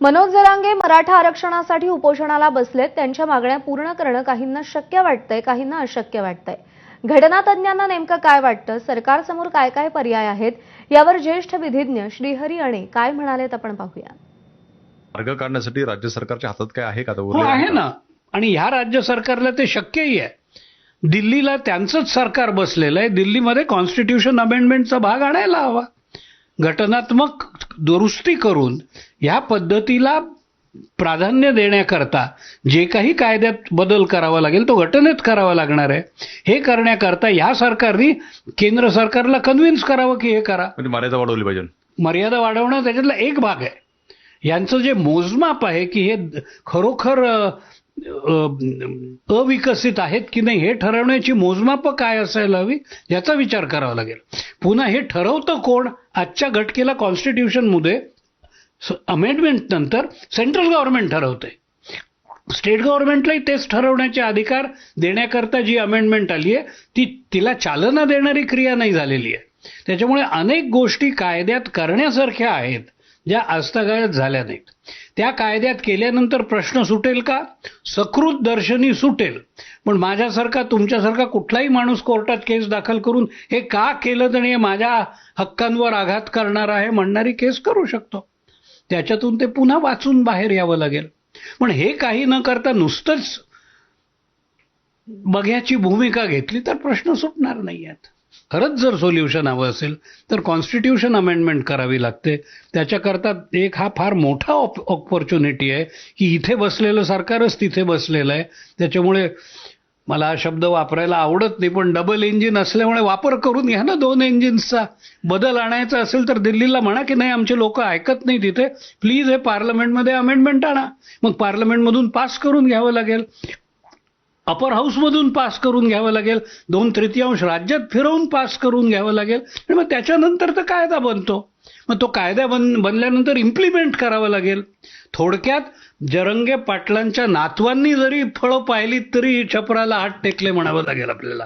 मनोज जरांगे मराठा आरक्षणासाठी उपोषणाला बसलेत. त्यांच्या मागण्या पूर्ण करणं काहींना शक्य वाटतंय, काहींना अशक्य वाटतंय. घटनातज्ञांना नेमकं काय वाटतं, सरकारसमोर काय काय पर्याय आहेत, यावर ज्येष्ठ विधिज्ञ श्रीहरी अणे काय म्हणालेत आपण पाहूया. मार्ग काढण्यासाठी राज्य सरकारच्या हातात काय आहे का? हो आहे ना. आणि ह्या राज्य सरकारला ते शक्यही आहे. दिल्लीला त्यांचंच सरकार बसलेलं आहे. दिल्लीमध्ये कॉन्स्टिट्यूशन अमेंडमेंटचा भाग आणायला हवा. घटनात्मक दुरुस्ती करून ह्या पद्धतीला प्राधान्य देण्याकरता जे काही कायद्यात बदल करावा लागेल तो घटनेत करावा लागणार आहे. हे करण्याकरता या सरकारने केंद्र सरकारला कन्व्हिन्स करावं की हे करा. म्हणजे मर्यादा वाढवली पाहिजे. मर्यादा वाढवणं त्याच्यातला एक भाग आहे. यांचं जे मोजमाप आहे की हे खरोखर अविकसित आहेत की नाही हे ठरवण्याची मोजमाप काय असायला हवी याचा विचार करावा लागेल. पुन्हा हे ठरवतं कोण? आजच्या घटकेला कॉन्स्टिट्यूशनमध्ये अमेंडमेंट नंतर सेंट्रल गव्हर्नमेंट ठरवते. स्टेट गव्हर्नमेंटलाही तेच ठरवण्याचे अधिकार देण्याकरता जी अमेंडमेंट आली आहे तिला चालना देणारी क्रिया नाही झालेली आहे. त्याच्यामुळे अनेक गोष्टी कायद्यात करण्यासारख्या आहेत ज्या आजतागायत झाल्या नाहीत. त्या कायद्यात केल्यानंतर प्रश्न सुटेल का? सकृत दर्शनी सुटेल. पण माझ्यासारखा तुमच्यासारखा कुठलाही माणूस कोर्टात केस दाखल करून हे का केलं आणि हे माझ्या हक्कांवर आघात करणार आहे म्हणणारी केस करू शकतो. त्याच्यातून ते पुन्हा वाचून बाहेर यावं लागेल. पण हे काही न करता नुसतंच बघ्याची भूमिका घेतली तर प्रश्न सुटणार नाही आहेत. खरंच जर सोल्युशन हवं असेल तर कॉन्स्टिट्यूशन अमेंडमेंट करावी लागते. त्याच्याकरता एक हा फार मोठा ऑपॉर्च्युनिटी आहे की इथे बसलेलं सरकारच तिथे बसलेलं आहे. त्याच्यामुळे मला हा शब्द वापरायला आवडत नाही पण डबल इंजिन असल्यामुळे वापर करून घ्या ना. 2 इंजिन्सचा बदल आणायचा असेल तर दिल्लीला म्हणा की नाही आमचे लोक ऐकत नाही तिथे, प्लीज हे पार्लमेंटमध्ये अमेंडमेंट आणा. मग पार्लमेंटमधून पास करून घ्यावं लागेल, अपर हाऊसमधून पास करून घ्यावं लागेल, 2/3 राज्यात फिरवून पास करून घ्यावं लागेल. आणि मग त्याच्यानंतर तर कायदा बनतो. मग तो कायदा बनल्यानंतर इम्प्लिमेंट करावा लागेल. थोडक्यात जरंगे पाटलांच्या नातवांनी जरी फळं पाहिली तरी छपराला हात टेकले म्हणावं लागेल आपल्याला.